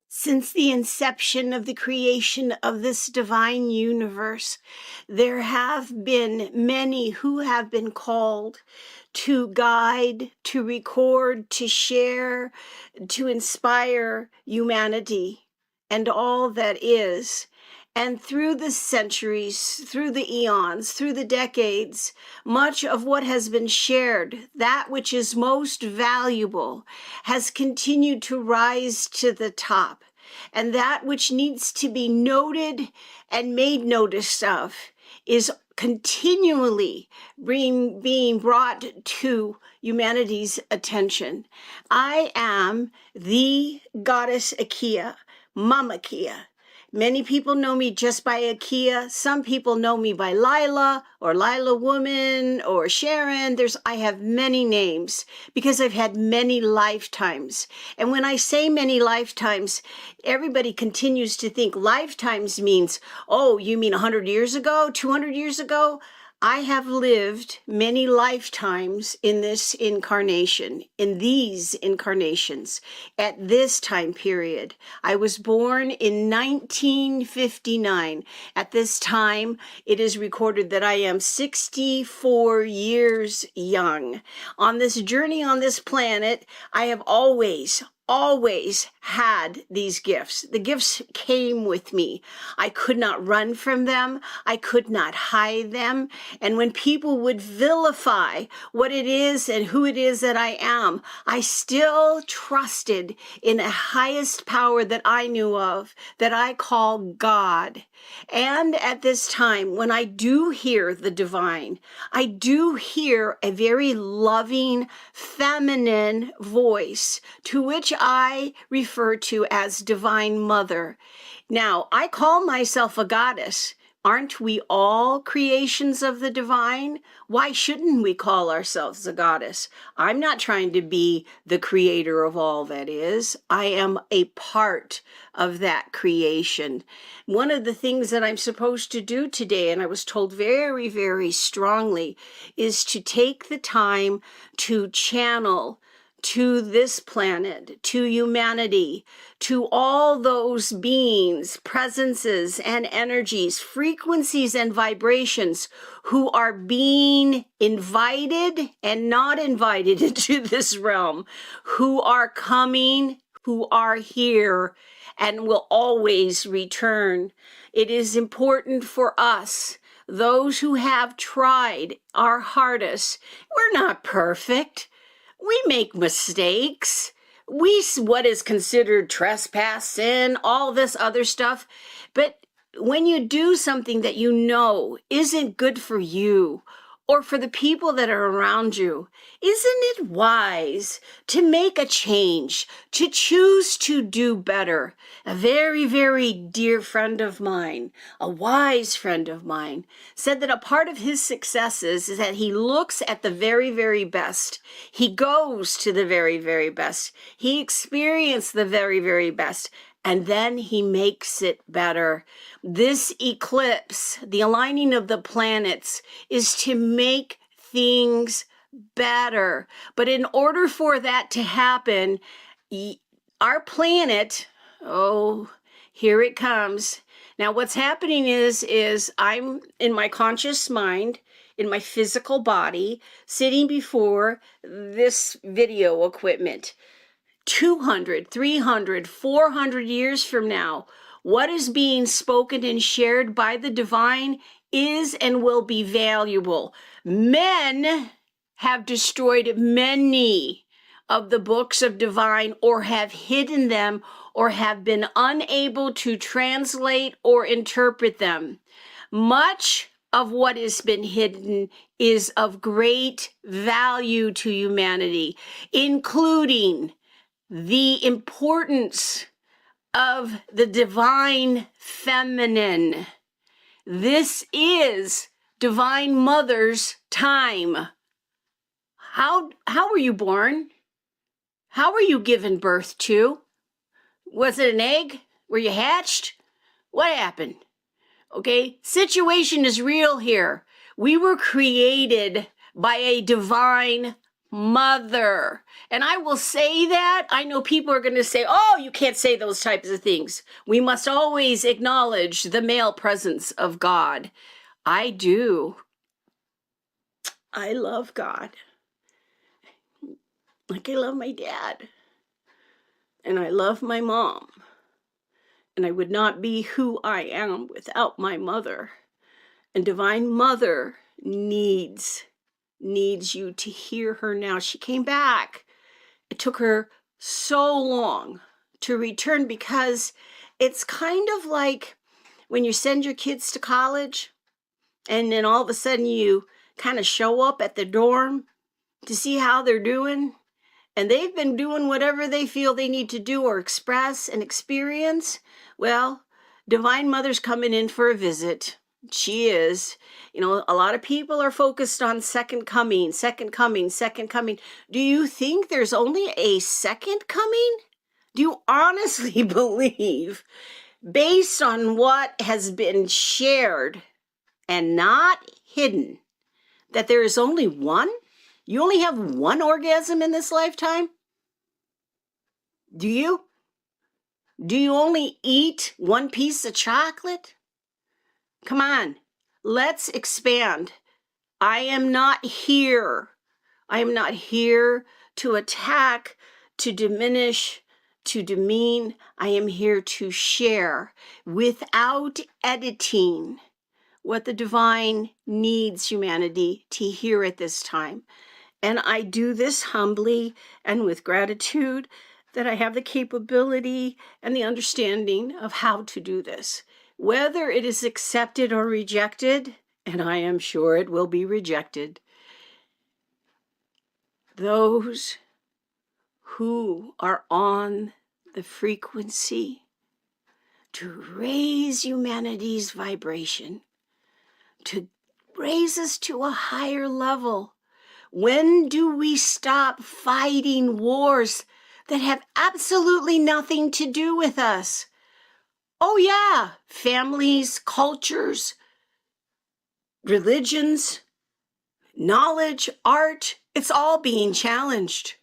Since the inception of the creation of this divine universe, there have been many who have been called to guide, to record, to share, to inspire humanity and all that is. And through the centuries, through the eons, through the decades, much of what has been shared, that which is most valuable, has continued to rise to the top. And that which needs to be noted and made notice of is continually being brought to humanity's attention. I am the goddess Akeeya, Mamakeeya. Many people know me just by Akeeya. Some people know me by Lila or Lila Woman or Sharon. I have many names because I've had many lifetimes. And when I say many lifetimes, everybody continues to think lifetimes means, oh, you mean 100 years ago, 200 years ago? I have lived many lifetimes in this incarnation, in these incarnations, at this time period. I was born in 1959. At this time, it is recorded that I am 64 years young. On this journey on this planet, I have always had these gifts. The gifts came with me. I could not run from them. I could not hide them. And when people would vilify what it is and who it is that I am, I still trusted in a highest power that I knew of, that I call God. And at this time, when I do hear the divine, I do hear a very loving, feminine voice to which I refer to as Divine Mother. Now, I call myself a goddess. Aren't we all creations of the divine? Why shouldn't we call ourselves a goddess? I'm not trying to be the creator of all that is. I am a part of that creation. One of the things that I'm supposed to do today, and I was told very, very strongly, is to take the time to channel to this planet, to humanity, to all those beings, presences, and energies, frequencies, and vibrations who are being invited and not invited into this realm, who are coming, who are here, and will always return. It is important for us, those who have tried our hardest. We're not perfect. We make mistakes. What is considered trespass, sin, all this other stuff. But when you do something that you know isn't good for you or for the people that are around you, isn't it wise to make a change, to choose to do better? A very, very dear friend of mine, a wise friend of mine, said that a part of his successes is that he looks at the very, very best. He goes to the very, very best. He experienced the very, very best. And then he makes it better. This eclipse, the aligning of the planets, is to make things better. But in order for that to happen, our planet, oh, here it comes. Now, what's happening is I'm in my conscious mind, in my physical body, sitting before this video equipment. 200, 300, 400 years from now, what is being spoken and shared by the divine is and will be valuable. Men have destroyed many of the books of divine or have hidden them or have been unable to translate or interpret them. Much of what has been hidden is of great value to humanity, including the importance of the divine feminine. This is Divine Mother's time. How were you born? How were you given birth to? Was it an egg? Were you hatched? What happened? Okay, situation is real here. We were created by a divine mother. And I will say that. I know people are going to say, oh, you can't say those types of things. We must always acknowledge the male presence of God. I do. I love God. Like I love my dad. And I love my mom. And I would not be who I am without my mother. And Divine Mother needs you to hear her now. She came back. It took her so long to return because it's kind of like when you send your kids to college and then all of a sudden you kind of show up at the dorm to see how they're doing, and they've been doing whatever they feel they need to do or express and experience. Well, Divine Mother's coming in for a visit. She is. You know, a lot of people are focused on second coming, second coming, second coming. Do you think there's only a second coming? Do you honestly believe, based on what has been shared and not hidden, that there is only one? You only have one orgasm in this lifetime? Do you? Do you only eat one piece of chocolate? Come on, let's expand. I am not here. I am not here to attack, to diminish, to demean. I am here to share without editing what the divine needs humanity to hear at this time. And I do this humbly and with gratitude that I have the capability and the understanding of how to do this. Whether it is accepted or rejected, and I am sure it will be rejected, those who are on the frequency to raise humanity's vibration, to raise us to a higher level. When do we stop fighting wars that have absolutely nothing to do with us? Oh yeah, families, cultures, religions, knowledge, art, it's all being challenged.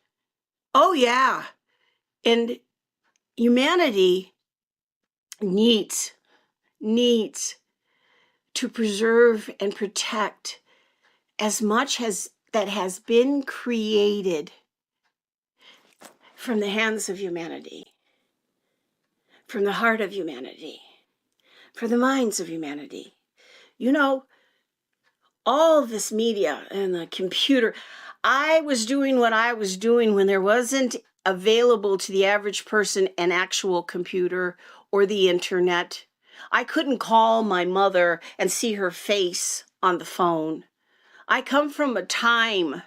Oh yeah, and humanity needs to preserve and protect as much as that has been created from the hands of humanity, from the heart of humanity, from the minds of humanity. You know, all this media and the computer, I was doing what I was doing when there wasn't available to the average person an actual computer or the internet. I couldn't call my mother and see her face on the phone. I come from a time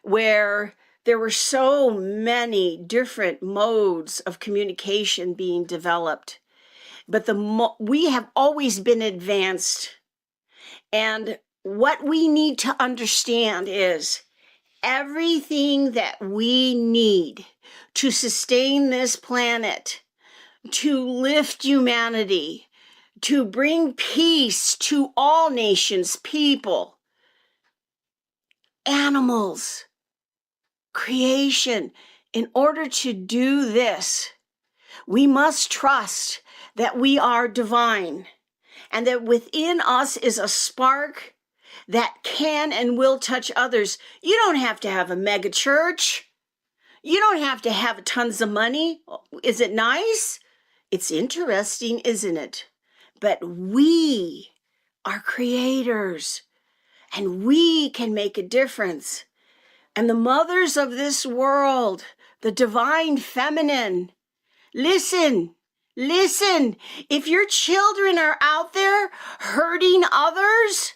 where there were so many different modes of communication being developed, but we have always been advanced. And what we need to understand is everything that we need to sustain this planet, to lift humanity, to bring peace to all nations, people, animals, creation. In order to do this, we must trust that we are divine and that within us is a spark that can and will touch others. You don't have to have a mega church. You don't have to have tons of money. Is it nice? It's interesting, isn't it? But we are creators and we can make a difference. And the mothers of this world, the divine feminine, listen. If your children are out there hurting others,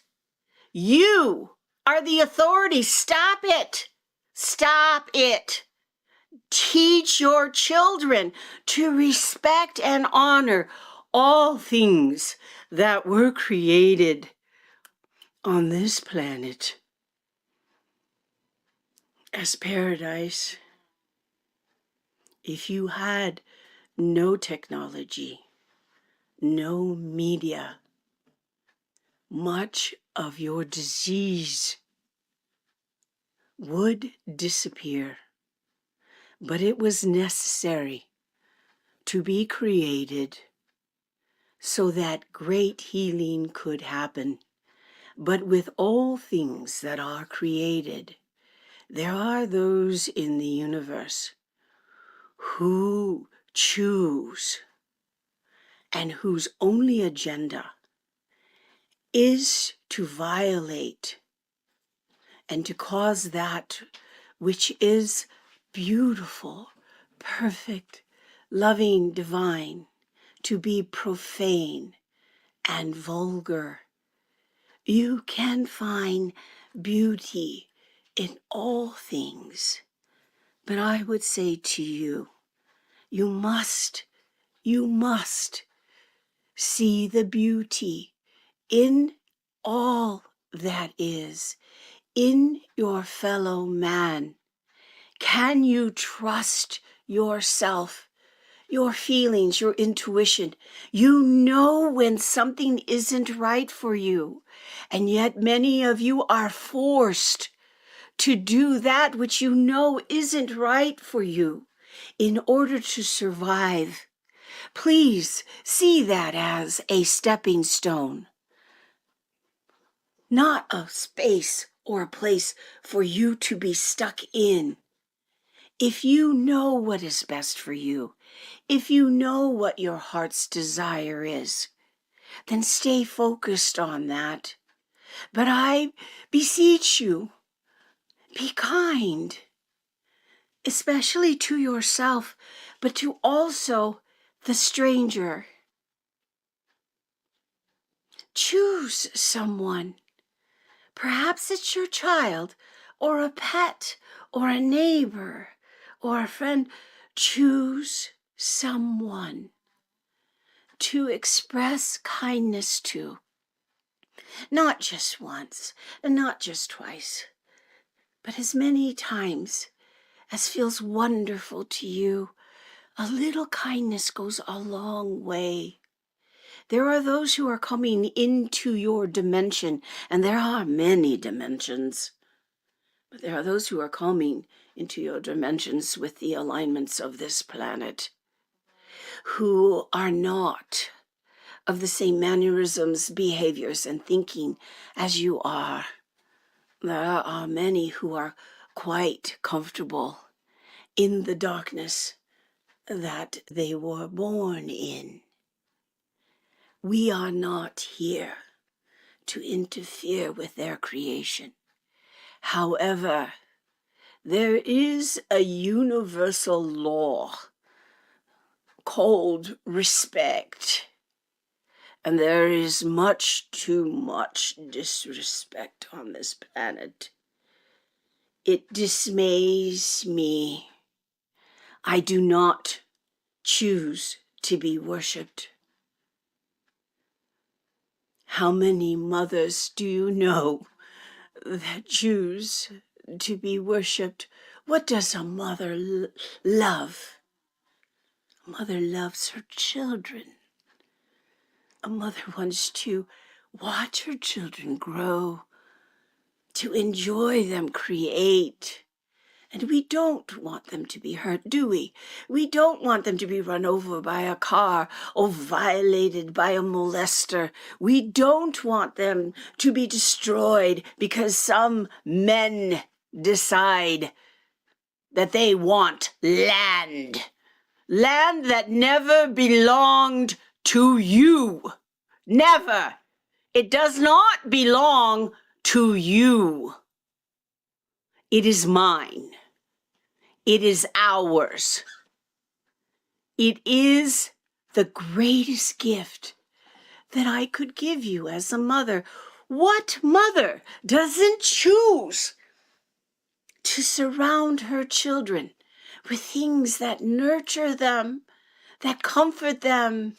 you are the authority. Stop it. Stop it. Teach your children to respect and honor all things that were created on this planet as paradise. If you had no technology, no media, much of your disease would disappear. But it was necessary to be created so that great healing could happen. But with all things that are created, there are those in the universe who choose and whose only agenda is to violate and to cause that which is beautiful, perfect, loving, divine, to be profane and vulgar. You can find beauty in all things, but I would say to you, you must see the beauty in all that is, in your fellow man. Can you trust yourself, your feelings, your intuition? You know when something isn't right for you, and yet many of you are forced to do that which you know isn't right for you in order to survive. Please see that as a stepping stone, not a space or a place for you to be stuck in. If you know what is best for you, if you know what your heart's desire is, then stay focused on that. But I beseech you, be kind, especially to yourself, but to also the stranger. Choose someone. Perhaps it's your child, or a pet, or a neighbor, or a friend. Choose someone to express kindness to. Not just once, and not just twice, but as many times as feels wonderful to you. A little kindness goes a long way. There are those who are coming into your dimension, and there are many dimensions. But there are those who are coming into your dimensions with the alignments of this planet, who are not of the same mannerisms, behaviors, and thinking as you are. There are many who are quite comfortable in the darkness that they were born in. We are not here to interfere with their creation. However, there is a universal law called respect, and there is much too much disrespect on this planet. It dismays me. I do not choose to be worshipped. How many mothers do you know that choose to be worshipped? What does a mother love? A mother loves her children. A mother wants to watch her children grow, to enjoy them create. And we don't want them to be hurt, do we? We don't want them to be run over by a car or violated by a molester. We don't want them to be destroyed because some men decide that they want land. Land that never belonged to you. Never. It does not belong to you. It is mine. It is ours. It is the greatest gift that I could give you as a mother. What mother doesn't choose to surround her children with things that nurture them, that comfort them,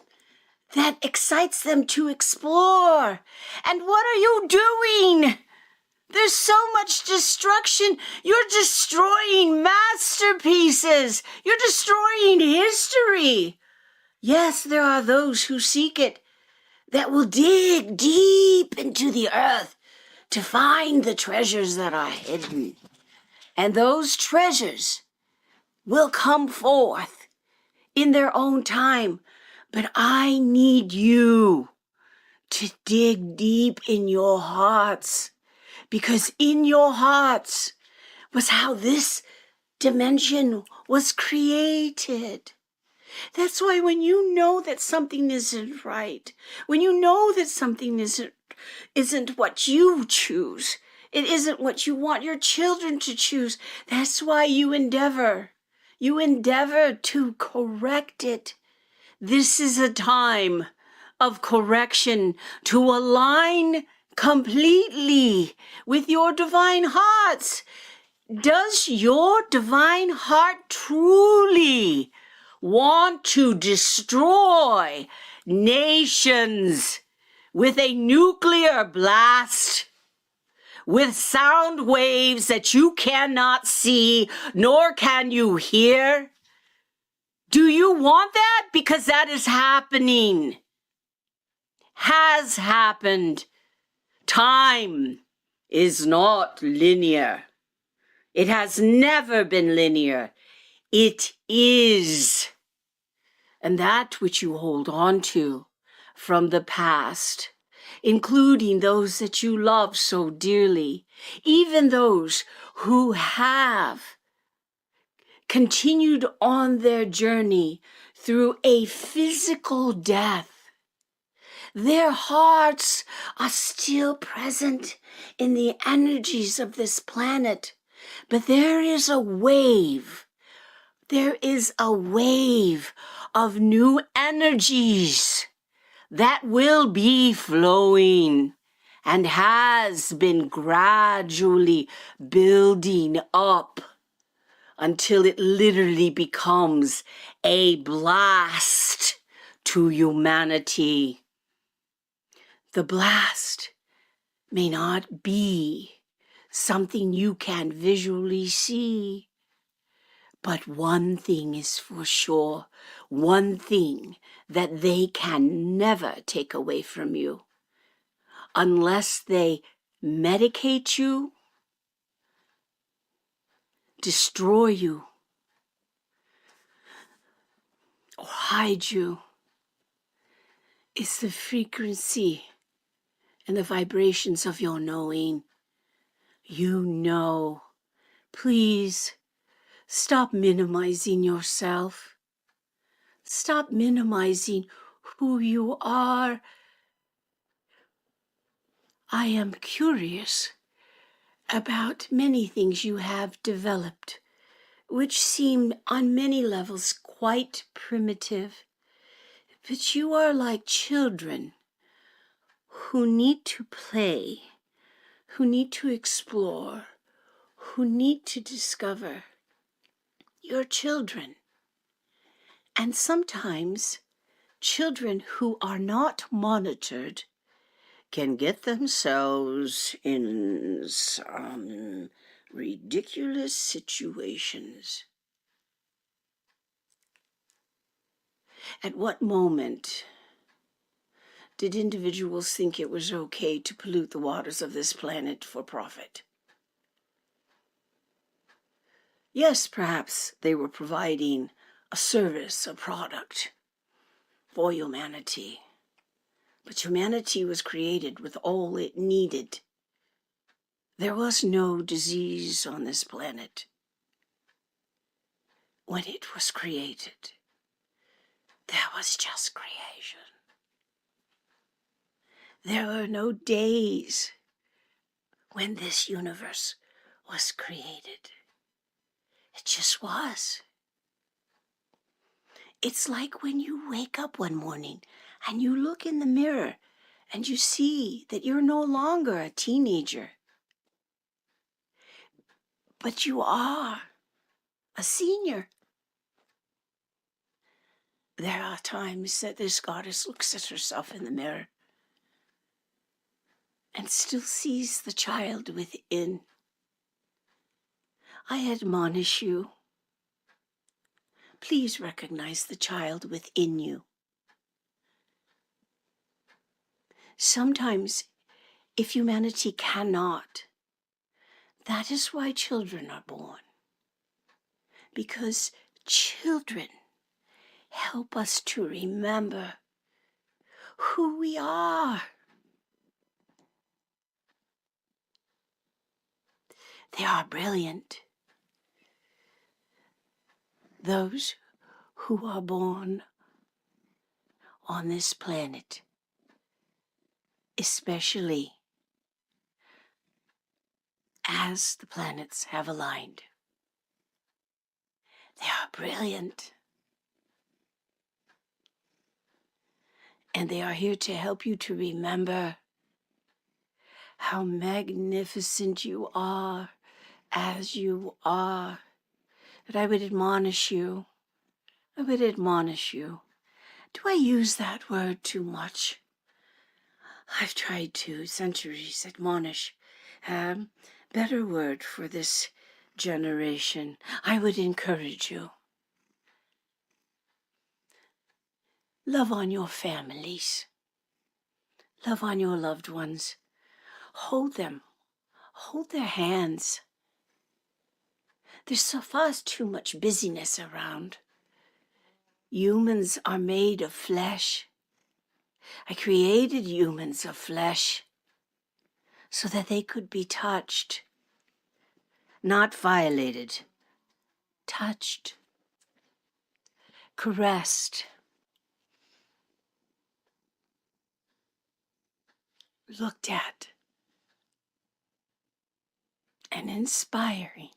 that excites them to explore? And what are you doing? There's so much destruction. You're destroying masterpieces. You're destroying history. Yes, there are those who seek it, that will dig deep into the earth to find the treasures that are hidden. And those treasures will come forth in their own time. But I need you to dig deep in your hearts, because in your hearts was how this dimension was created. That's why when you know that something isn't right, when you know that something isn't what you choose, it isn't what you want your children to choose, that's why you endeavor to correct it. This is a time of correction, to align completely with your divine hearts. Does your divine heart truly want to destroy nations with a nuclear blast, with sound waves that you cannot see nor can you hear? Do you want that? Because that is happening. Has happened. Time is not linear. It has never been linear. It is. And that which you hold on to from the past, including those that you love so dearly, even those who have continued on their journey through a physical death, their hearts are still present in the energies of this planet. But there is a wave. There is a wave of new energies that will be flowing and has been gradually building up until it literally becomes a blast to humanity. The blast may not be something you can visually see, but one thing is for sure, one thing that they can never take away from you, unless they medicate you, destroy you, or hide you, is the frequency and the vibrations of your knowing. You know. Please stop minimizing yourself. Stop minimizing who you are. I am curious about many things you have developed, which seem on many levels quite primitive. But you are like children who need to play, who need to explore, who need to discover. You're children. And sometimes children who are not monitored can get themselves in some ridiculous situations. At what moment did individuals think it was okay to pollute the waters of this planet for profit? Yes, perhaps they were providing a service, a product for humanity. But humanity was created with all it needed. There was no disease on this planet when it was created. There was just creation. There were no days when this universe was created. It just was. It's like when you wake up one morning and you look in the mirror and you see that you're no longer a teenager, but you are a senior. There are times that this goddess looks at herself in the mirror and still sees the child within. I admonish you, please recognize the child within you. Sometimes, if humanity cannot, That is why children are born. Because children help us to remember who we are. They are brilliant. Those who are born on this planet, especially as the planets have aligned. They are brilliant. And they are here to help you to remember how magnificent you are as you are. But I would admonish you. Do I use that word too much? I've tried to, centuries, admonish. Better word for this generation. I would encourage you. Love on your families. Love on your loved ones. Hold them. Hold their hands. There's so far too much busyness around. Humans are made of flesh. I created humans of flesh so that they could be touched, not violated, touched, caressed, looked at, and inspiring.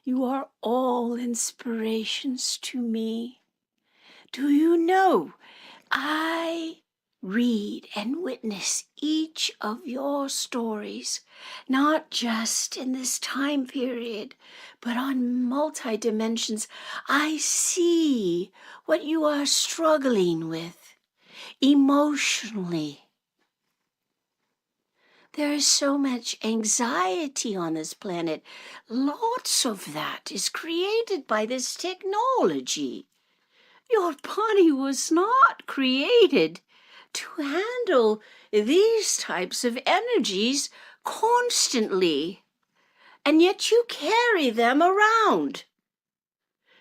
You are all inspirations to me. Do you know, I read and witness each of your stories, not just in this time period, but on multi-dimensions. I see what you are struggling with emotionally. There is so much anxiety on this planet. Lots of that is created by this technology. Your body was not created to handle these types of energies constantly, and yet you carry them around.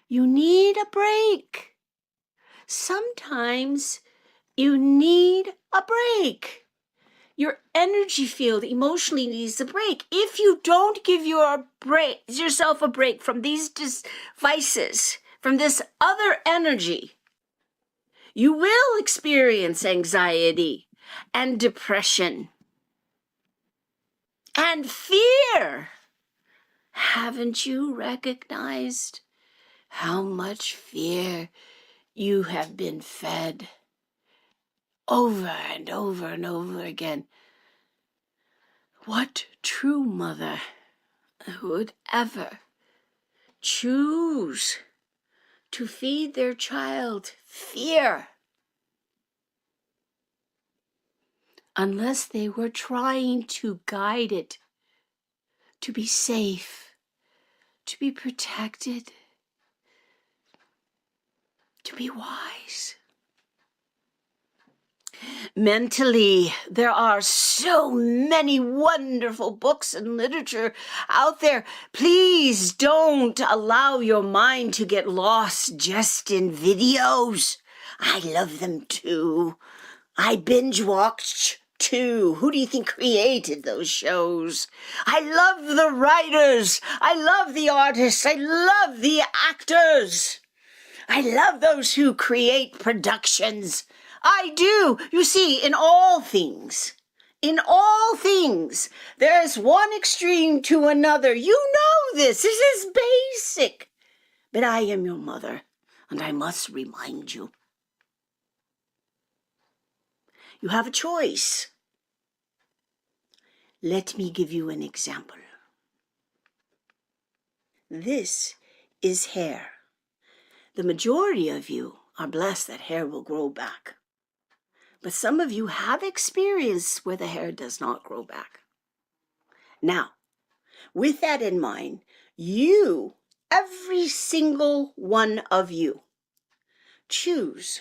You need a break. Sometimes you need a break. Your energy field emotionally needs a break. If you don't give yourself a break from these devices, from this other energy, you will experience anxiety and depression and fear. Haven't you recognized how much fear you have been fed over and over and over again? What true mother would ever choose to feed their child fear unless they were trying to guide it to be safe, to be protected, to be wise? Mentally, there are so many wonderful books and literature out there. Please don't allow your mind to get lost just in videos. I love them too. I binge watched too. Who do you think created those shows? I love the writers. I love the artists. I love the actors. I love those who create productions. I do. You see, in all things, there is one extreme to another. You know this. This is basic. But I am your mother, and I must remind you. You have a choice. Let me give you an example. This is hair. The majority of you are blessed that hair will grow back. But some of you have experienced where the hair does not grow back. Now, with that in mind, you, every single one of you, choose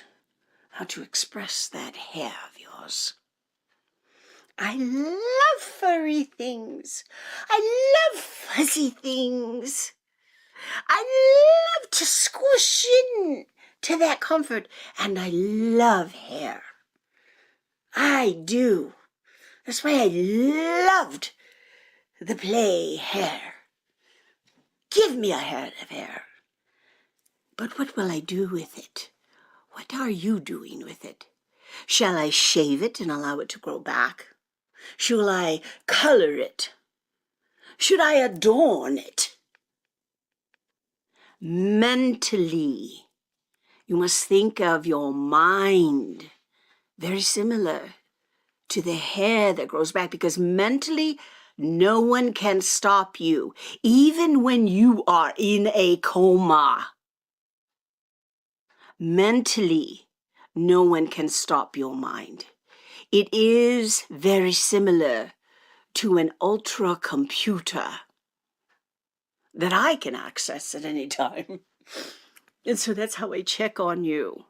how to express that hair of yours. I love furry things. I love fuzzy things. I love to squish in to that comfort. And I love hair. I do. That's why I loved the play hair. Give me a head of hair. But what will I do with it? What are you doing with it? Shall I shave it and allow it to grow back? Shall I color it? Should I adorn it? Mentally, you must think of your mind very similar to the hair that grows back, because mentally, no one can stop you, even when you are in a coma. Mentally, no one can stop your mind. It is very similar to an ultra computer that I can access at any time. And so that's how I check on you.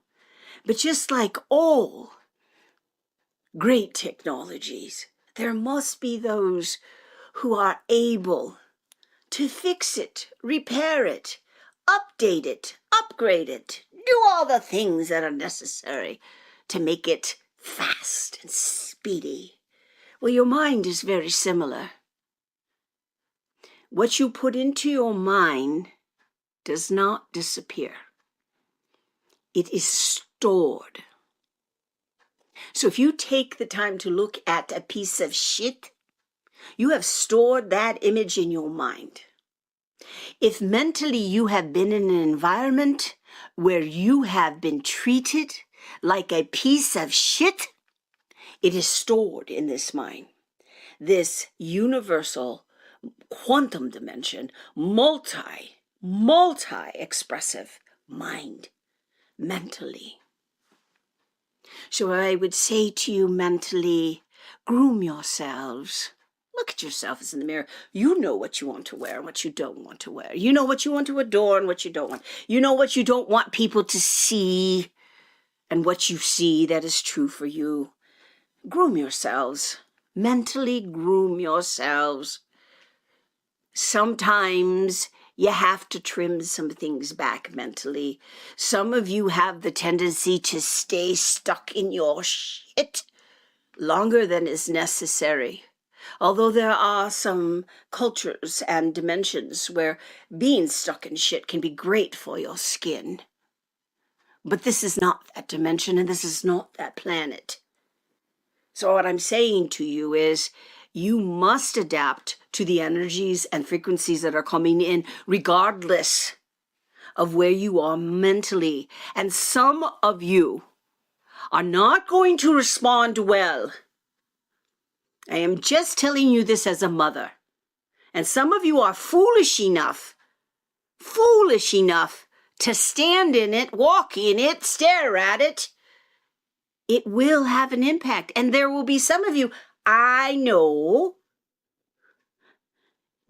But just like all great technologies, there must be those who are able to fix it, repair it, update it, upgrade it, do all the things that are necessary to make it fast and speedy. Well, your mind is very similar. What you put into your mind does not disappear. It is stored. So if you take the time to look at a piece of shit, you have stored that image in your mind. If mentally you have been in an environment where you have been treated like a piece of shit, it is stored in this mind. This universal quantum dimension, multi-expressive mind, mentally. So I would say to you mentally, groom yourselves. Look at yourselves in the mirror. You know what you want to wear and what you don't want to wear. You know what you want to adorn, what you don't want. You know what you don't want people to see, and what you see that is true for you. Groom yourselves. Mentally groom yourselves. Sometimes you have to trim some things back mentally. Some of you have the tendency to stay stuck in your shit longer than is necessary. Although there are some cultures and dimensions where being stuck in shit can be great for your skin. But this is not that dimension, and this is not that planet. So what I'm saying to you is, you must adapt to the energies and frequencies that are coming in, regardless of where you are mentally. And some of you are not going to respond well. I am just telling you this as a mother. And some of you are foolish enough to stand in it, walk in it, stare at it. It will have an impact. And there will be some of you, I know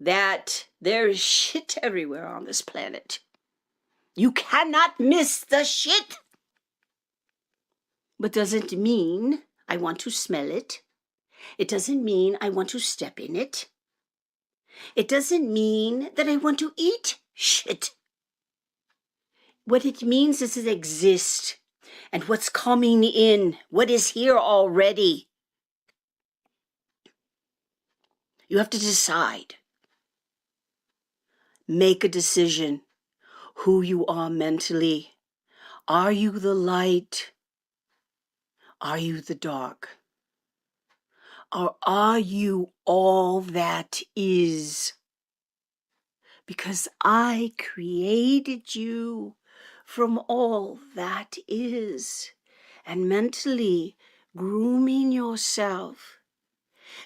that there is shit everywhere on this planet. You cannot miss the shit. But doesn't mean I want to smell it. It doesn't mean I want to step in it. It doesn't mean that I want to eat shit. What it means is it exists. And what's coming in, what is here already. You have to decide. Make a decision who you are mentally. Are you the light? Are you the dark? Or are you all that is? Because I created you from all that is. And mentally grooming yourself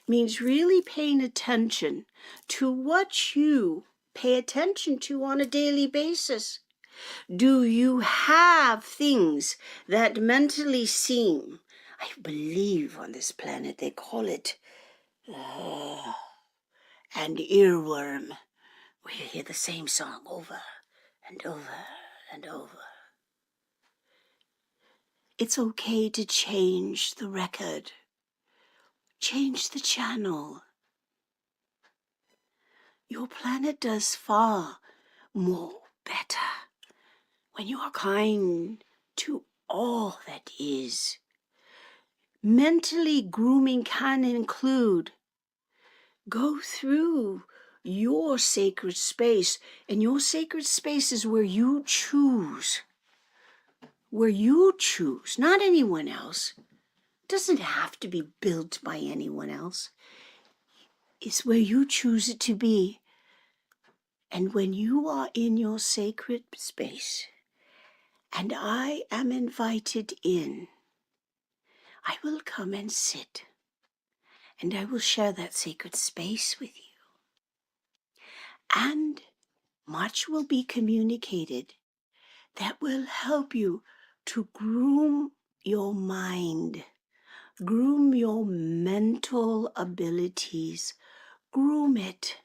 means really paying attention to what you pay attention to on a daily basis. Do you have things that mentally seem, I believe on this planet they call it an earworm, where you hear the same song over and over and over. It's okay to change the record. change the channel. Your planet does far more better when you are kind to all that is. Mentally grooming can include go through your sacred space, and your sacred space is where you choose. Where you choose, not anyone else. It doesn't have to be built by anyone else. It's where you choose it to be. And when you are in your sacred space, and I am invited in, I will come and sit, and I will share that sacred space with you. And much will be communicated that will help you to groom your mind, groom your mental abilities, groom it.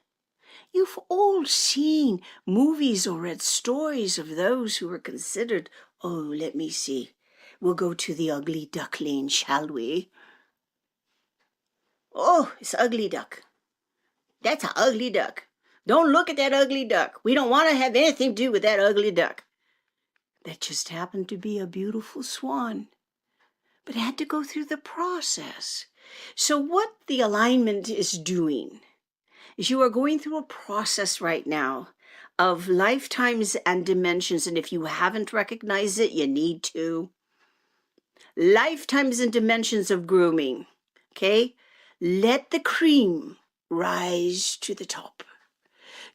You've all seen movies or read stories of those who were considered, oh, let me see, we'll go to the ugly duckling, shall we? Oh, it's ugly duck. That's an ugly duck. Don't look at that ugly duck. We don't want to have anything to do with that ugly duck. That just happened to be a beautiful swan, but had to go through the process. So what the alignment is doing is you are going through a process right now of lifetimes and dimensions, and if you haven't recognized it, you need to. Lifetimes and dimensions of grooming, okay? Let the cream rise to the top.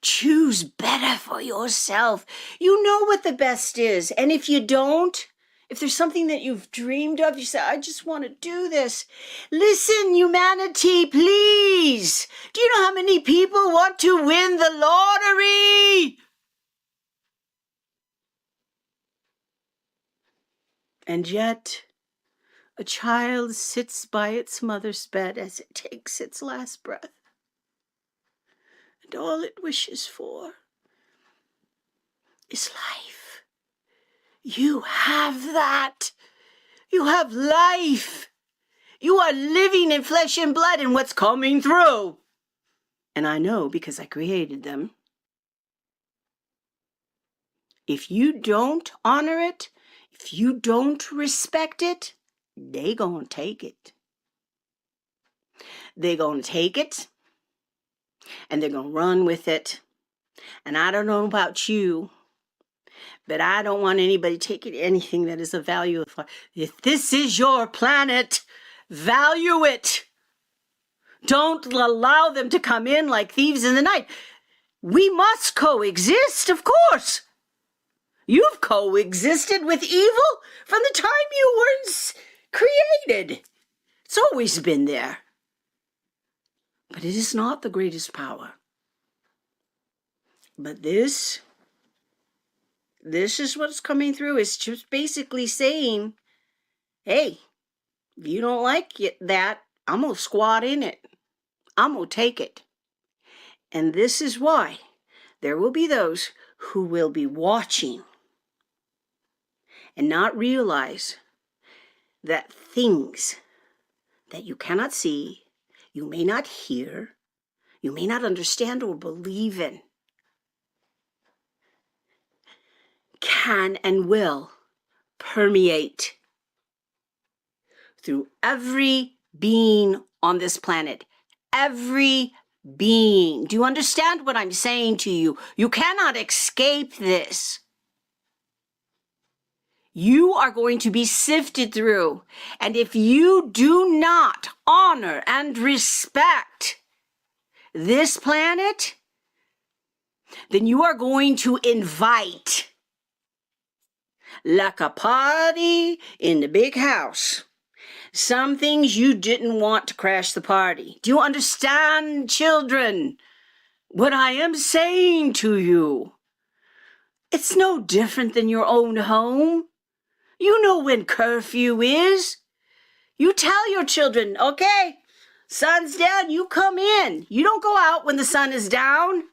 Choose better for yourself. You know what the best is, and if you don't, if there's something that you've dreamed of, you say, I just want to do this. Listen, humanity, please. Do you know how many people want to win the lottery? And yet, a child sits by its mother's bed as it takes its last breath. And all it wishes for is life. You have that. You have life. You are living in flesh and blood and what's coming through. And I know because I created them. If you don't honor it, if you don't respect it, they gonna take it. They gonna take it and they're gonna run with it. And I don't know about you, but I don't want anybody taking anything that is of value. If this is your planet, value it. Don't allow them to come in like thieves in the night. We must coexist, of course. You've coexisted with evil from the time you were created. It's always been there. But it is not the greatest power. But this is what's coming through. It's just basically saying, hey, if you don't like that, I'm going to squat in it. I'm going to take it. And this is why there will be those who will be watching and not realize that things that you cannot see, you may not hear, you may not understand or believe in, can and will permeate through every being on this planet. Every being. Do you understand what I'm saying to you? You cannot escape this. You are going to be sifted through. And if you do not honor and respect this planet, then you are going to invite, like a party in the big house, some things you didn't want to crash the party. Do you understand, children, what I am saying to you? It's no different than your own home. You know when curfew is. You tell your children, okay, sun's down, you come in. You don't go out when the sun is down.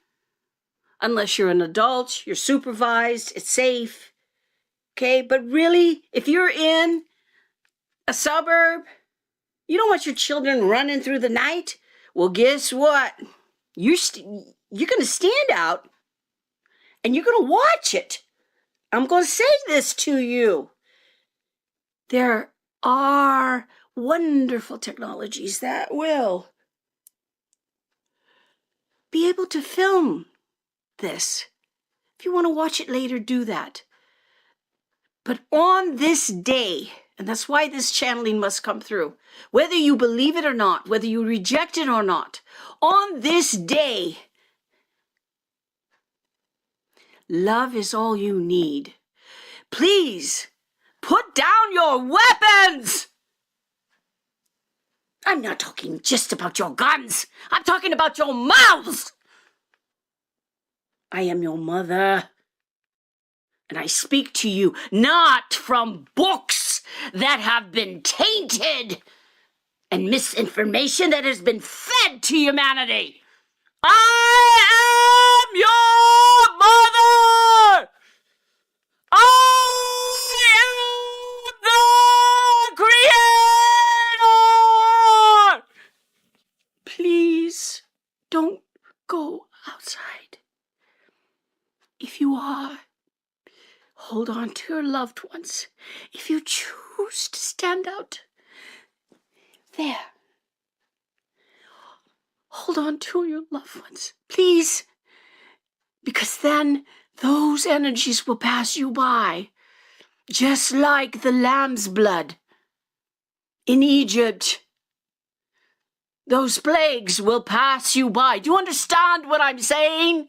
Unless you're an adult, you're supervised, it's safe. Okay, but really, if you're in a suburb, You don't want your children running through the night? Well, guess what? You're going to stand out and you're going to watch it. I'm going to say this to you. There are wonderful technologies that will be able to film this. If you want to watch it later, do that. But on this day, and that's why this channeling must come through, whether you believe it or not, whether you reject it or not, on this day, love is all you need. Please, put down your weapons! I'm not talking just about your guns. I'm talking about your mouths. I am your mother. And I speak to you not from books that have been tainted and misinformation that has been fed to humanity. I am your mother. I am the creator. Please don't go outside. If you are, hold on to your loved ones. If you choose to stand out there, hold on to your loved ones, please, because then those energies will pass you by, just like the lamb's blood in Egypt. Those plagues will pass you by. Do you understand what I'm saying?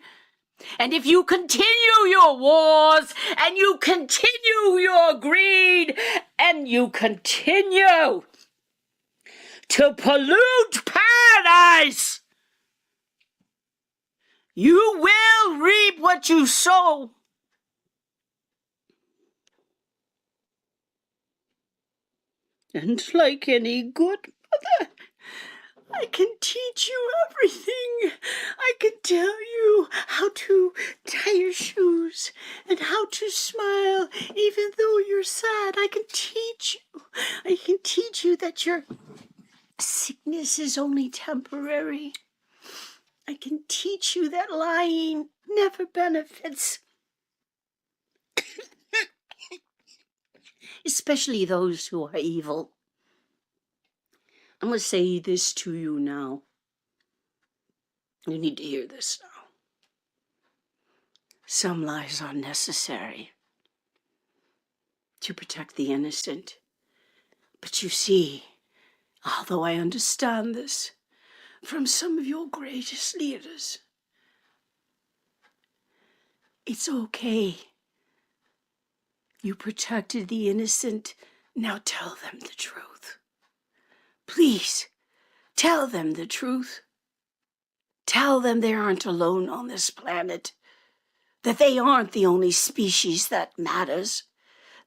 And if you continue your wars, and you continue your greed, and you continue to pollute paradise, you will reap what you sow. And like any good mother, I can teach you everything. I can tell you how to tie your shoes and how to smile even though you're sad. I can teach you. I can teach you that your sickness is only temporary. I can teach you that lying never benefits. Especially those who are evil. I'm going to say this to you now. You need to hear this now. Some lies are necessary to protect the innocent. But you see, although I understand this from some of your greatest leaders, it's okay. You protected the innocent. Now tell them the truth. Please, tell them the truth. Tell them they aren't alone on this planet. That they aren't the only species that matters.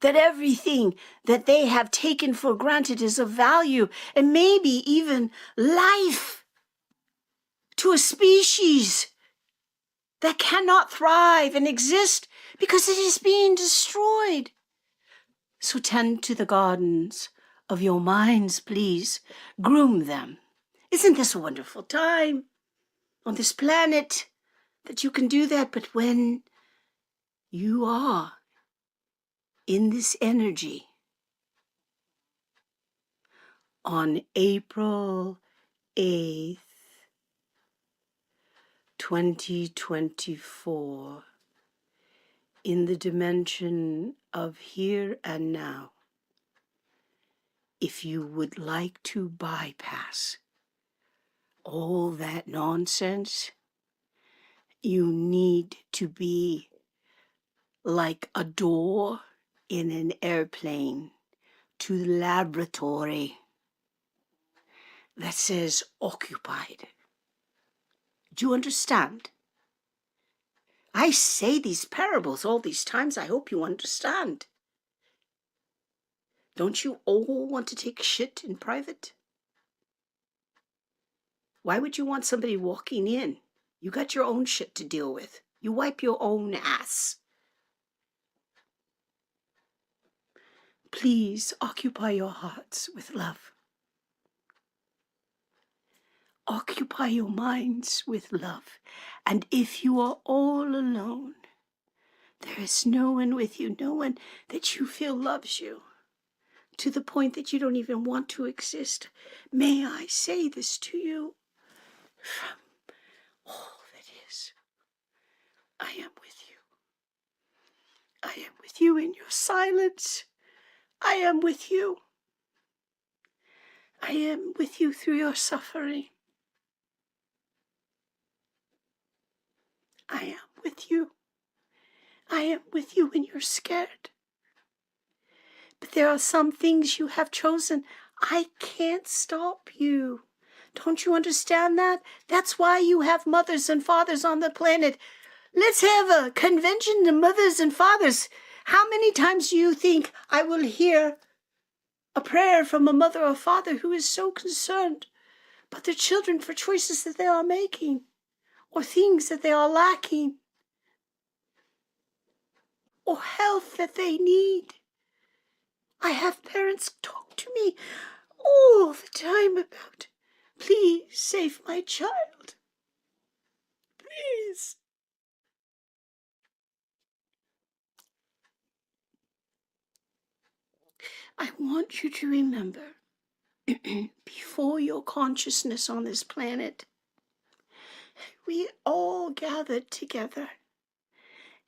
That everything that they have taken for granted is of value, and maybe even life to a species that cannot thrive and exist because it is being destroyed. So tend to the gardens of your minds, please. Groom them. Isn't this a wonderful time on this planet that you can do that? But when you are in this energy on April 8th, 2024, in the dimension of here and now, if you would like to bypass all that nonsense, you need to be like a door in an airplane to the laboratory that says occupied. Do you understand? I say these parables all these times. I hope you understand. Don't you all want to take shit in private? Why would you want somebody walking in? You got your own shit to deal with. You wipe your own ass. Please occupy your hearts with love. Occupy your minds with love. And if you are all alone, there is no one with you, no one that you feel loves you, to the point that you don't even want to exist. May I say this to you from all that is. I am with you. I am with you in your silence. I am with you. I am with you through your suffering. I am with you. I am with you when you're scared. But there are some things you have chosen. I can't stop you. Don't you understand that? That's why you have mothers and fathers on the planet. Let's have a convention of mothers and fathers. How many times do you think I will hear a prayer from a mother or father who is so concerned about their children for choices that they are making or things that they are lacking or health that they need? I have parents talk to me all the time about, please save my child. Please. I want you to remember, before your consciousness on this planet, we all gathered together.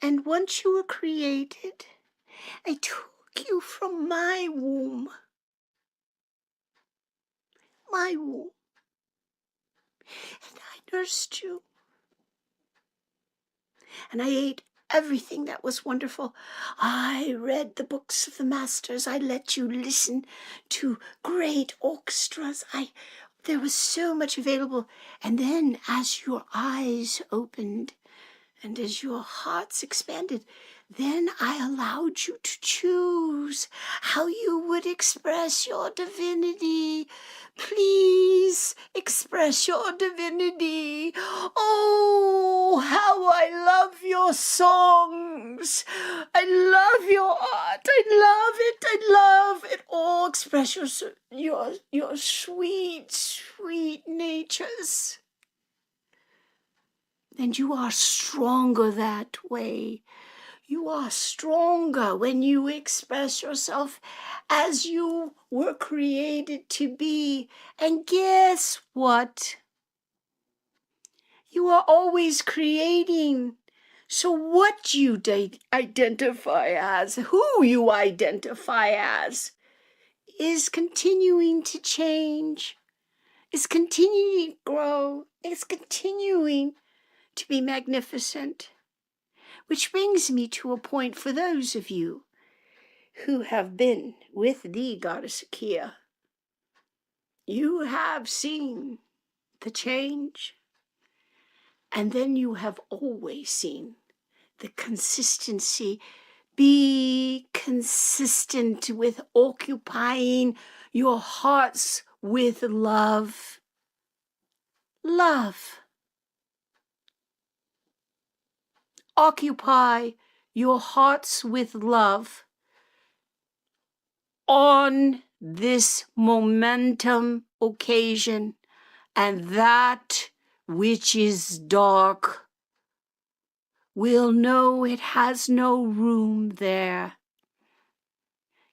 And once you were created, I took you from my womb, and I nursed you, and I ate everything that was wonderful. I read the books of the masters. I let you listen to great orchestras. There was so much available. And then as your eyes opened and as your hearts expanded, then I allowed you to choose how you would express your divinity. Please express your divinity. Oh, how I love your songs. I love your art. I love it. I love it all. Express your sweet, sweet natures. And you are stronger that way. You are stronger when you express yourself as you were created to be. And guess what? You are always creating. So what you identify as, who you identify as, is continuing to change, is continuing to grow, is continuing to be magnificent. Which brings me to a point for those of you who have been with the goddess Mamakeeya. You have seen the change, and then you have always seen the consistency. Be consistent with occupying your hearts with love. Love. Occupy your hearts with love on this momentum occasion, and that which is dark will know it has no room there.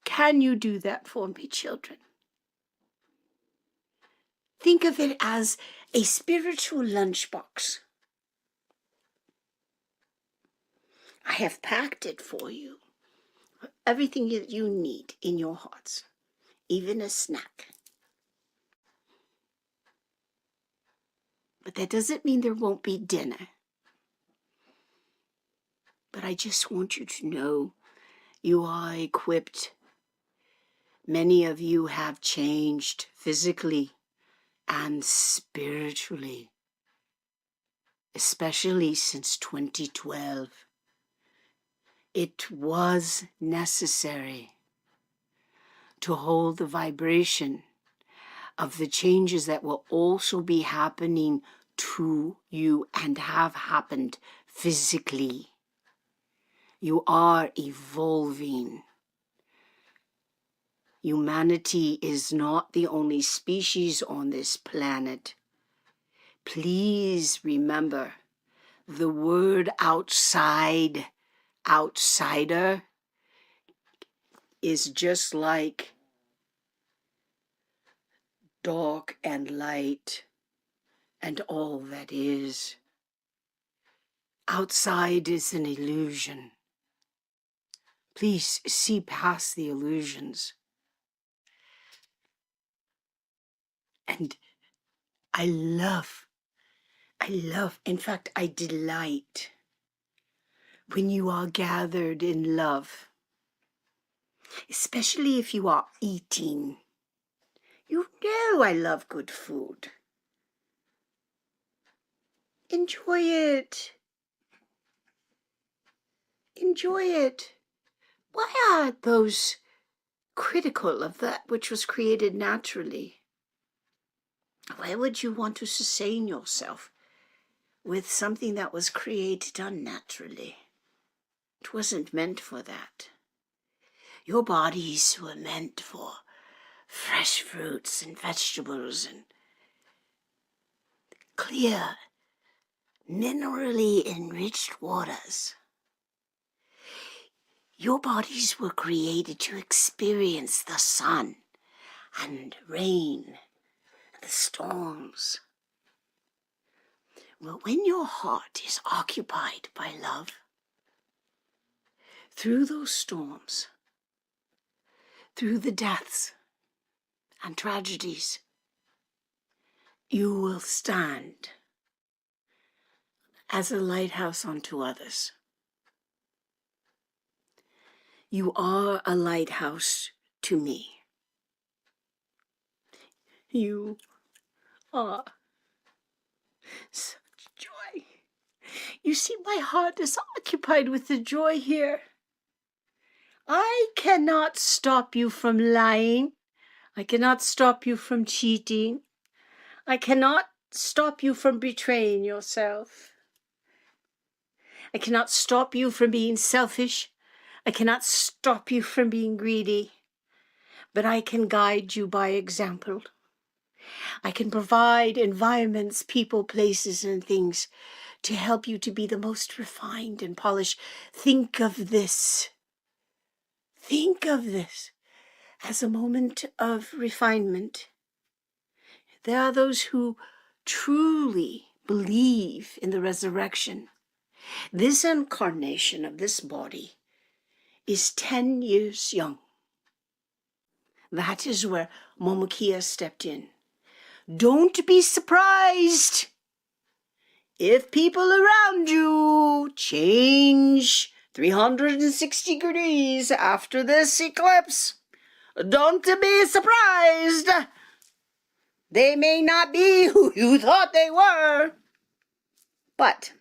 Can you do that for me, children? Think of it as a spiritual lunchbox. I have packed it for you. Everything that you need in your hearts, even a snack. But that doesn't mean there won't be dinner. But I just want you to know you are equipped. Many of you have changed physically and spiritually, especially since 2012. It was necessary to hold the vibration of the changes that will also be happening to you and have happened physically. You are evolving. Humanity is not the only species on this planet. Please remember the word outside, outsider, is just like dark and light and all that is. Outside is an illusion. Please see past the illusions. And I love, in fact, I delight when you are gathered in love, especially if you are eating. You know I love good food. Enjoy it. Enjoy it. Why are those critical of that which was created naturally? Why would you want to sustain yourself with something that was created unnaturally? It wasn't meant for that. Your bodies were meant for fresh fruits and vegetables and clear, minerally enriched waters. Your bodies were created to experience the sun and rain and the storms. Well, when your heart is occupied by love, through those storms, through the deaths and tragedies, you will stand as a lighthouse unto others. You are a lighthouse to me. You are such joy. You see, my heart is occupied with the joy here. I cannot stop you from lying. I cannot stop you from cheating. I cannot stop you from betraying yourself. I cannot stop you from being selfish. I cannot stop you from being greedy. But I can guide you by example. I can provide environments, people, places, and things to help you to be the most refined and polished. Think of this. Think of this as a moment of refinement. There are those who truly believe in the resurrection. This incarnation of this body is 10 years young. That is where Mamakeeya stepped in. Don't be surprised if people around you change 360 degrees after this eclipse. Don't be surprised. They may not be who you thought they were, but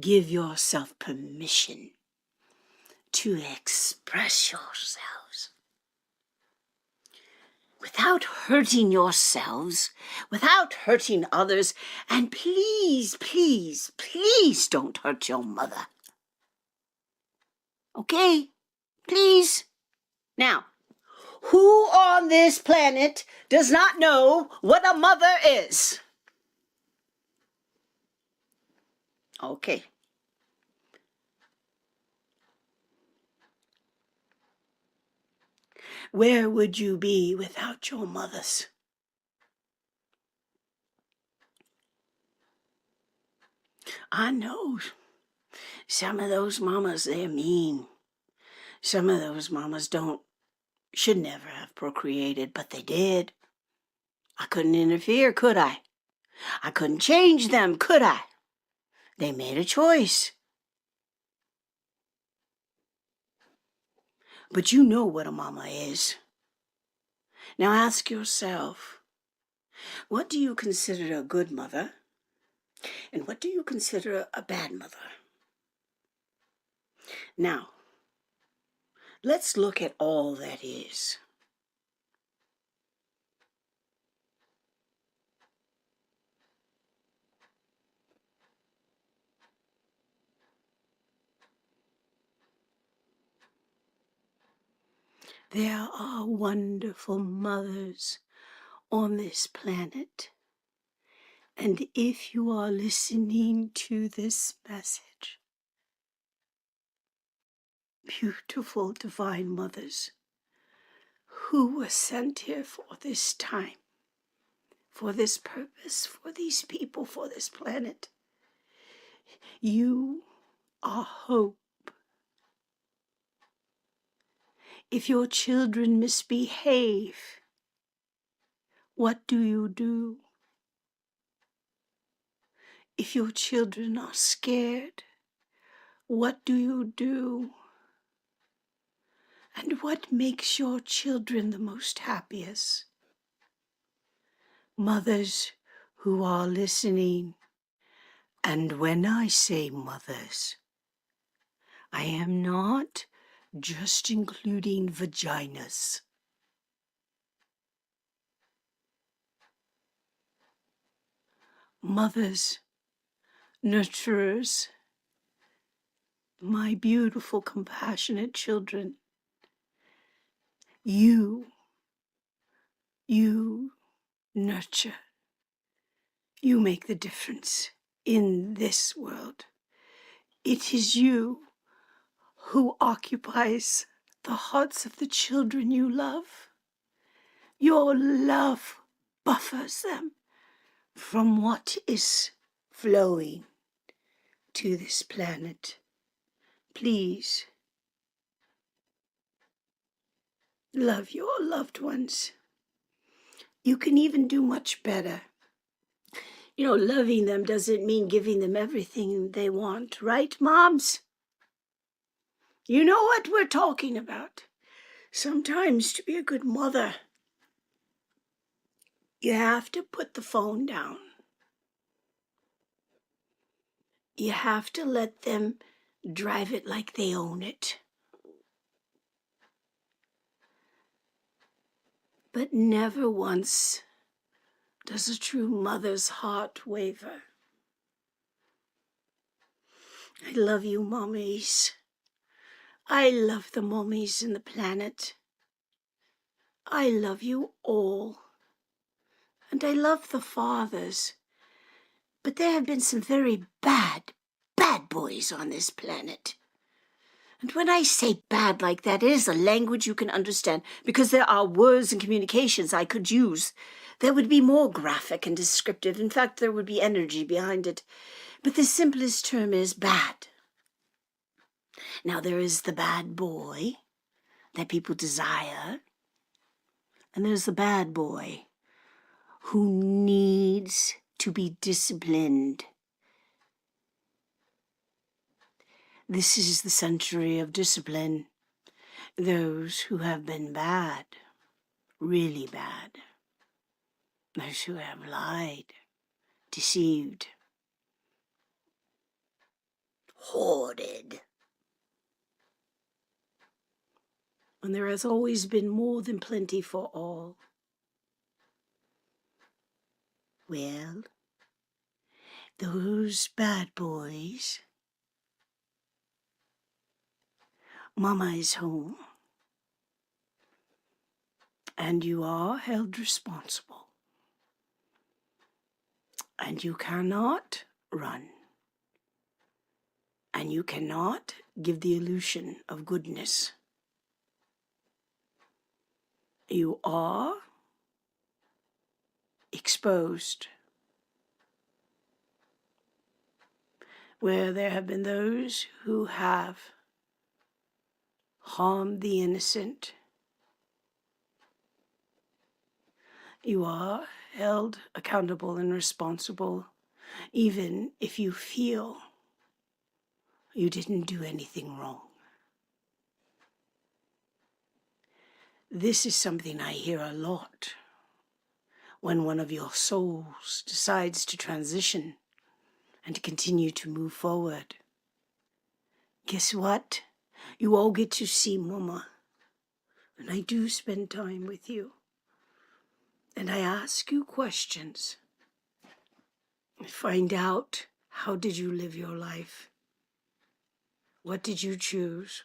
give yourself permission to express yourselves without hurting yourselves, without hurting others, and please, please, please don't hurt your mother. Okay? Please? Now, who on this planet does not know what a mother is? Okay. Where would you be without your mothers? I know some of those mamas, they're mean. Some of those mamas should never have procreated, but they did. I couldn't interfere, could I? I couldn't change them, could I? They made a choice. But you know what a mama is. Now ask yourself, what do you consider a good mother? And what do you consider a bad mother? Now, let's look at all that is. There are wonderful mothers on this planet. And if you are listening to this message, beautiful divine mothers who were sent here for this time, for this purpose, for these people, for this planet, you are hope. If your children misbehave, what do you do? If your children are scared, what do you do? And what makes your children the most happiest? Mothers who are listening, and when I say mothers, I am not just including vaginas. Mothers, nurturers, my beautiful, compassionate children, you nurture. You make the difference in this world. It is you who occupies the hearts of the children you love. Your love buffers them from what is flowing to this planet. Please love your loved ones. You can even do much better. You know, loving them doesn't mean giving them everything they want, right, moms? You know what we're talking about. Sometimes to be a good mother, you have to put the phone down. You have to let them drive it like they own it. But never once does a true mother's heart waver. I love you, mommies. I love the mommies in the planet. I love you all. And I love the fathers. But there have been some very bad boys on this planet. And when I say bad like that, it is a language you can understand, because there are words and communications I could use that would be more graphic and descriptive. In fact, there would be energy behind it. But the simplest term is bad. Now, there is the bad boy that people desire, and there's the bad boy who needs to be disciplined. This is the century of discipline. Those who have been bad, really bad. Those who have lied, deceived, hoarded. And there has always been more than plenty for all. Well, those bad boys, Mama is home, and you are held responsible. And you cannot run. And you cannot give the illusion of goodness. You are exposed. Where there have been those who have harmed the innocent, you are held accountable and responsible, even if you feel you didn't do anything wrong. This is something I hear a lot when one of your souls decides to transition and to continue to move forward. Guess what? You all get to see Mama, and I do spend time with you. And I ask you questions. I find out, how did you live your life? What did you choose?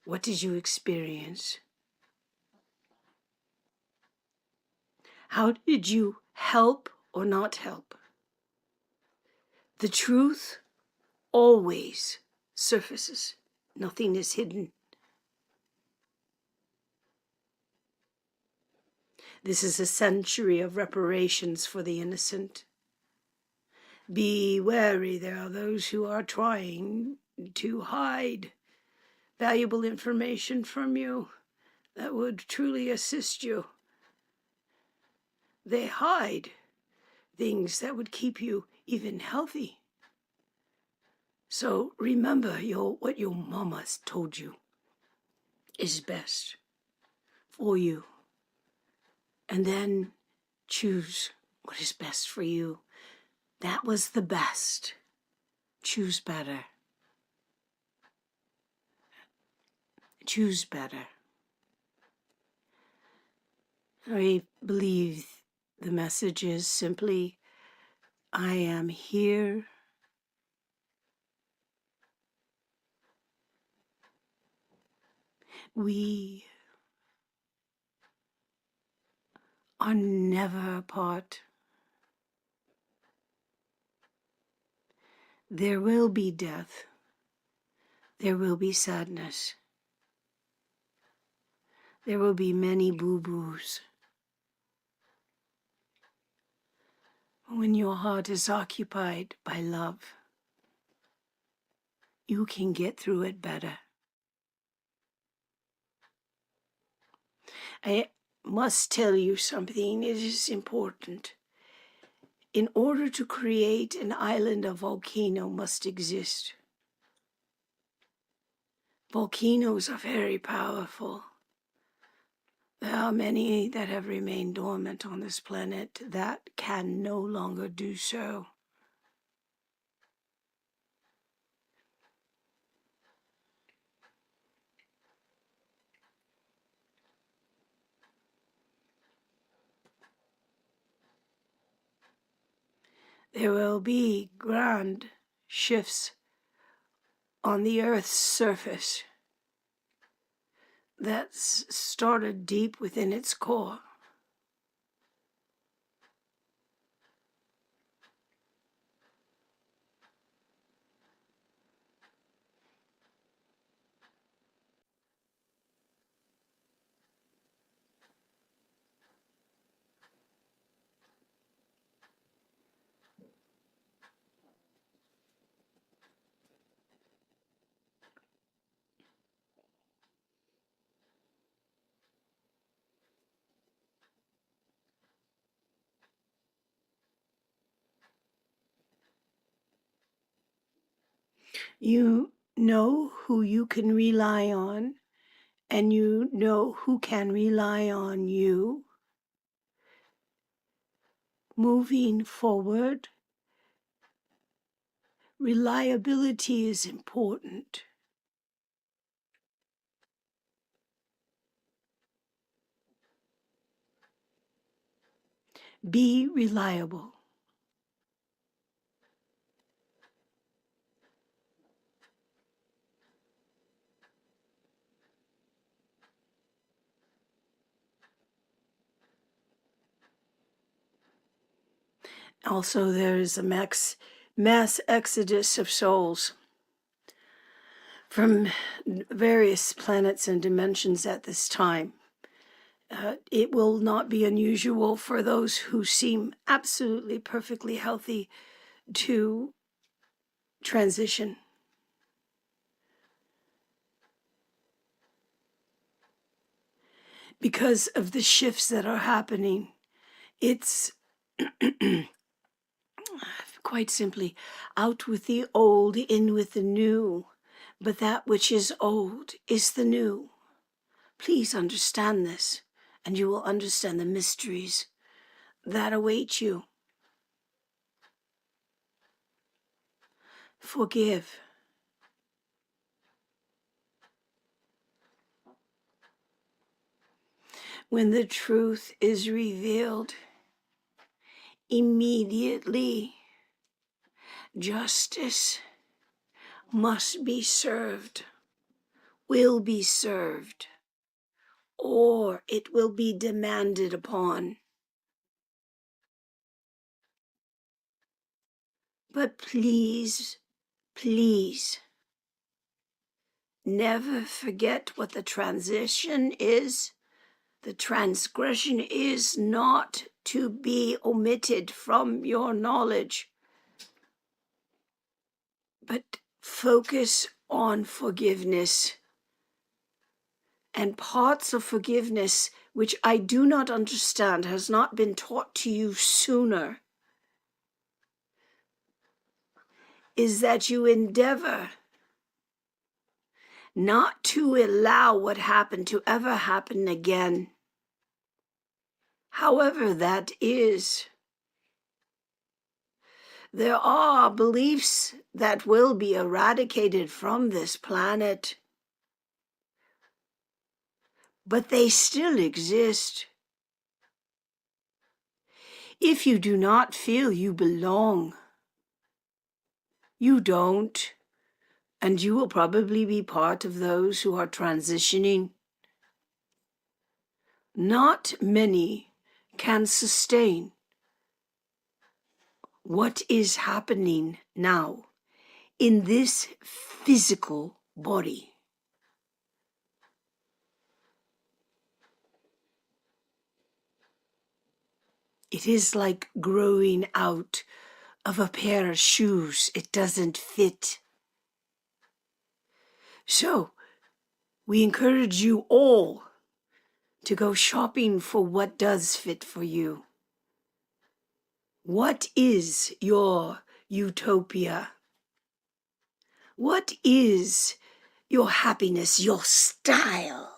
What did you experience? How did you help or not help? The truth always surfaces. Nothing is hidden. This is a century of reparations for the innocent. Be wary, there are those who are trying to hide valuable information from you that would truly assist you. They hide things that would keep you even healthy. So remember what your mama's told you is best for you. And then choose what is best for you. That was the best. Choose better. Choose better. I believe the message is simply, I am here. We are never apart. There will be death. There will be sadness. There will be many boo-boos. When your heart is occupied by love, you can get through it better. I must tell you something. It is important. In order to create an island, a volcano must exist. Volcanoes are very powerful. There are many that have remained dormant on this planet that can no longer do so. There will be grand shifts on the Earth's surface that's started deep within its core. You know who you can rely on, and you know who can rely on you. Moving forward, reliability is important. Be reliable. Also, there is a mass exodus of souls from various planets and dimensions at this time. It will not be unusual for those who seem absolutely perfectly healthy to transition. Because of the shifts that are happening, it's quite simply out with the old, in with the new. But that which is old is the new. Please understand this, and you will understand the mysteries that await you. Forgive. When the truth is revealed, immediately justice must be served, will be served, or it will be demanded upon. But please, please, never forget what the transition is. The transgression is not to be omitted from your knowledge, but focus on forgiveness. And parts of forgiveness which I do not understand, has not been taught to you sooner, is that you endeavor not to allow what happened to ever happen again. However that is, there are beliefs that will be eradicated from this planet, but they still exist. If you do not feel you belong, you don't, and you will probably be part of those who are transitioning. Not many can sustain what is happening now in this physical body. It is like growing out of a pair of shoes. It doesn't fit. So, we encourage you all to go shopping for what does fit for you. What is your utopia? What is your happiness, your style?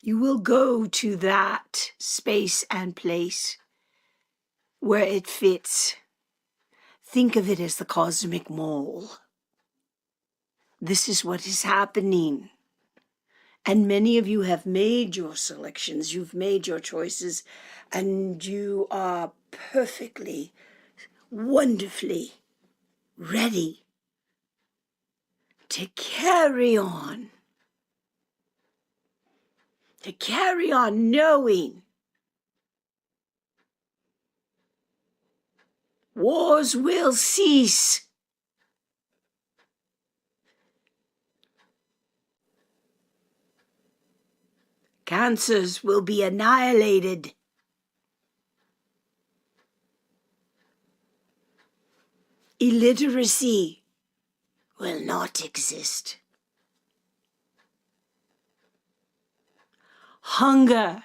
You will go to that space and place where it fits. Think of it as the cosmic mall. This is what is happening. And many of you have made your selections, you've made your choices, and you are perfectly, wonderfully ready to carry on. To carry on knowing wars will cease. Cancers will be annihilated. Illiteracy will not exist. Hunger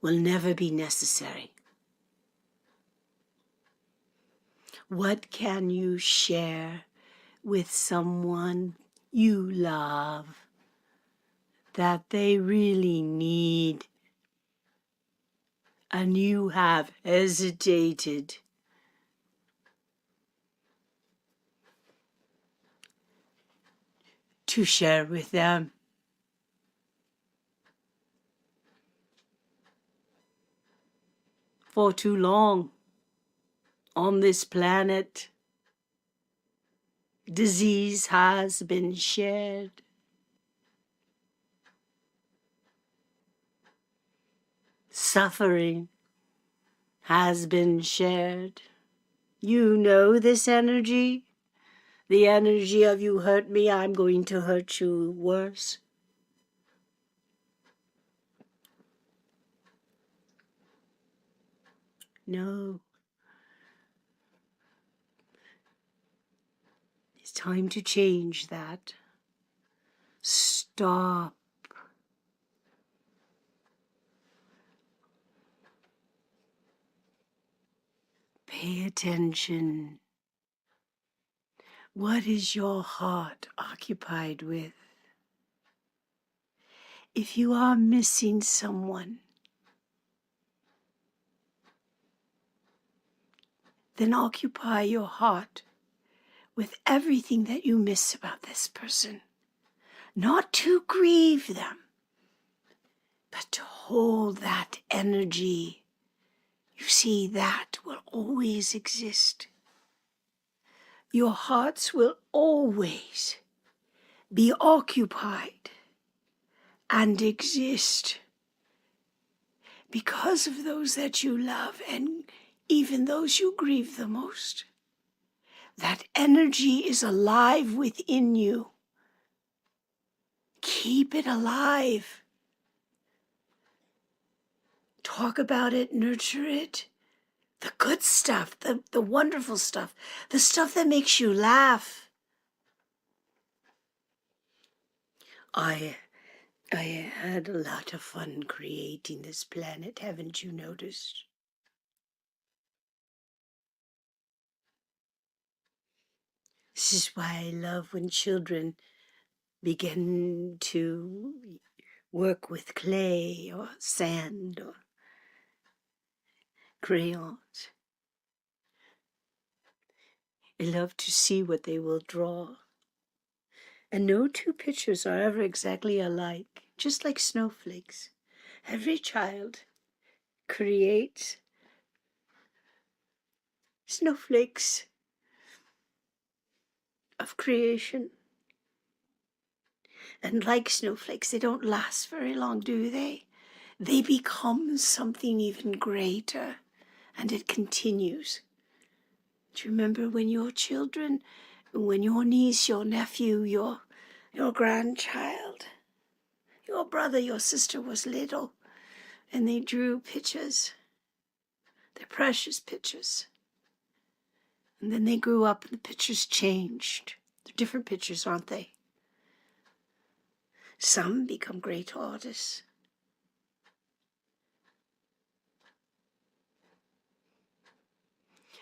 will never be necessary. What can you share with someone you love that they really need, and you have hesitated? To share with them? For too long on this planet, disease has been shared. Suffering has been shared. You know this energy? The energy of you hurt me, I'm going to hurt you worse. No. It's time to change that. Stop. Pay attention. What is your heart occupied with? If you are missing someone, then occupy your heart with everything that you miss about this person. Not to grieve them, but to hold that energy. You see, that will always exist. Your hearts will always be occupied and exist because of those that you love, and even those you grieve the most. That energy is alive within you. Keep it alive. Talk about it, nurture it. The good stuff, the wonderful stuff, the stuff that makes you laugh. I had a lot of fun creating this planet, haven't you noticed? This is why I love when children begin to work with clay or sand or crayons. I love to see what they will draw. And no two pictures are ever exactly alike, just like snowflakes. Every child creates snowflakes of creation. And like snowflakes, they don't last very long, do they? They become something even greater, and it continues. Do you remember when your children, when your niece, your nephew, your grandchild, your brother, your sister was little, and they drew pictures, their precious pictures. And then they grew up and the pictures changed. They're different pictures, aren't they? Some become great artists.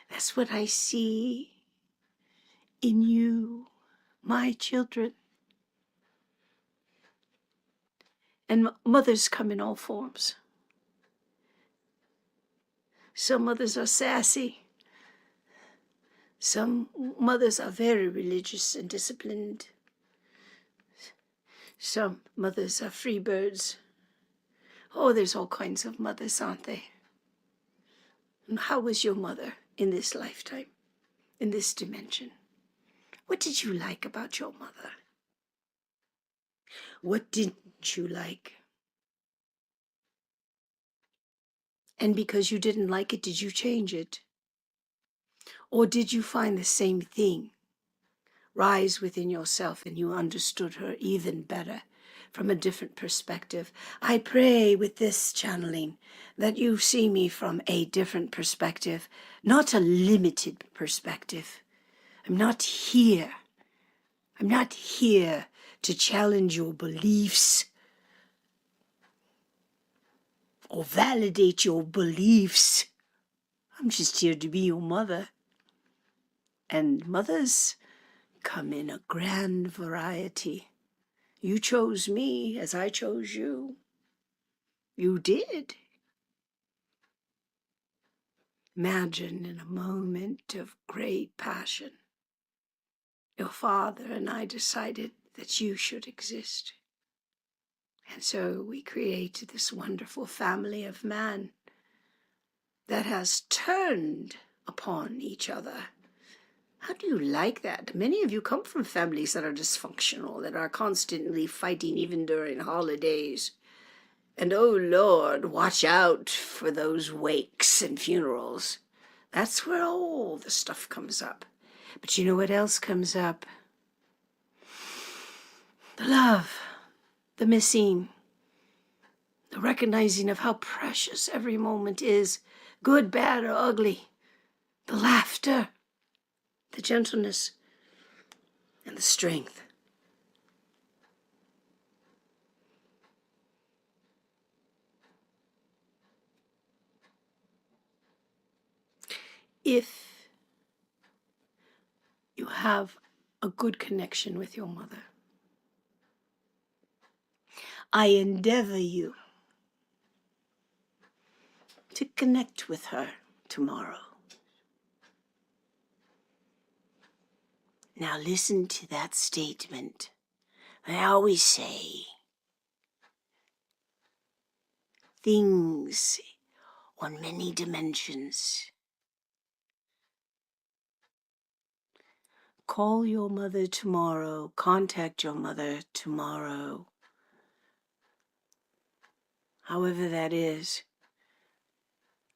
That's what I see in you, my children. And mothers come in all forms. Some mothers are sassy. Some mothers are very religious and disciplined. Some mothers are free birds. Oh, there's all kinds of mothers, aren't there? And how was your mother in this lifetime, in this dimension? What did you like about your mother? What didn't you like? And because you didn't like it, did you change it? Or did you find the same thing rise within yourself and you understood her even better from a different perspective? I pray with this channeling that you see me from a different perspective, not a limited perspective. I'm not here to challenge your beliefs or validate your beliefs. I'm just here to be your mother. And mothers come in a grand variety. You chose me as I chose you. You did. Imagine in a moment of great passion, your father and I decided that you should exist. And so we created this wonderful family of man that has turned upon each other. How do you like that? Many of you come from families that are dysfunctional, that are constantly fighting even during holidays. And oh Lord, watch out for those wakes and funerals. That's where all the stuff comes up. But you know what else comes up? The love, the missing, the recognizing of how precious every moment is, good, bad, or ugly, the laughter, the gentleness, and the strength. If you have a good connection with your mother, I endeavor you to connect with her tomorrow. Now listen to that statement. I always say things on many dimensions. Call your mother tomorrow. Contact your mother tomorrow. However that is.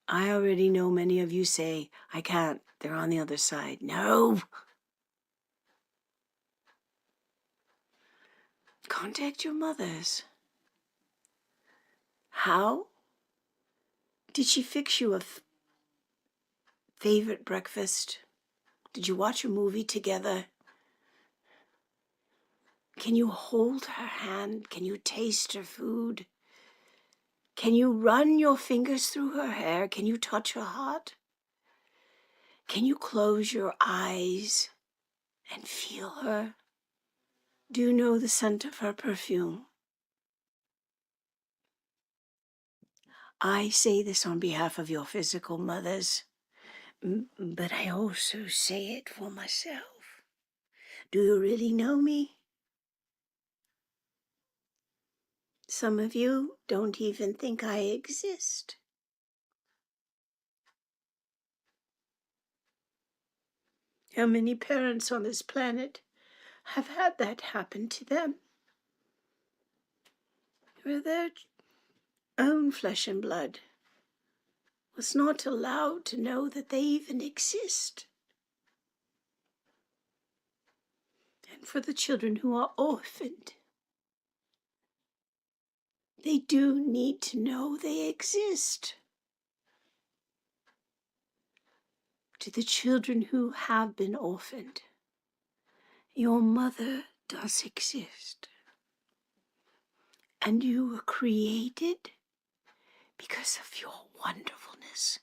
I already know many of you say, I can't, they're on the other side. No. Contact your mothers. How? Did she fix you a favorite breakfast? Did you watch a movie together? Can you hold her hand? Can you taste her food? Can you run your fingers through her hair? Can you touch her heart? Can you close your eyes and feel her? Do you know the scent of her perfume? I say this on behalf of your physical mothers, but I also say it for myself. Do you really know me? Some of you don't even think I exist. How many parents on this planet have had that happen to them? Where their own flesh and blood was not allowed to know that they even exist. And for the children who are orphaned, they do need to know they exist. To the children who have been orphaned, your mother does exist. And you were created because of your wonderfulness.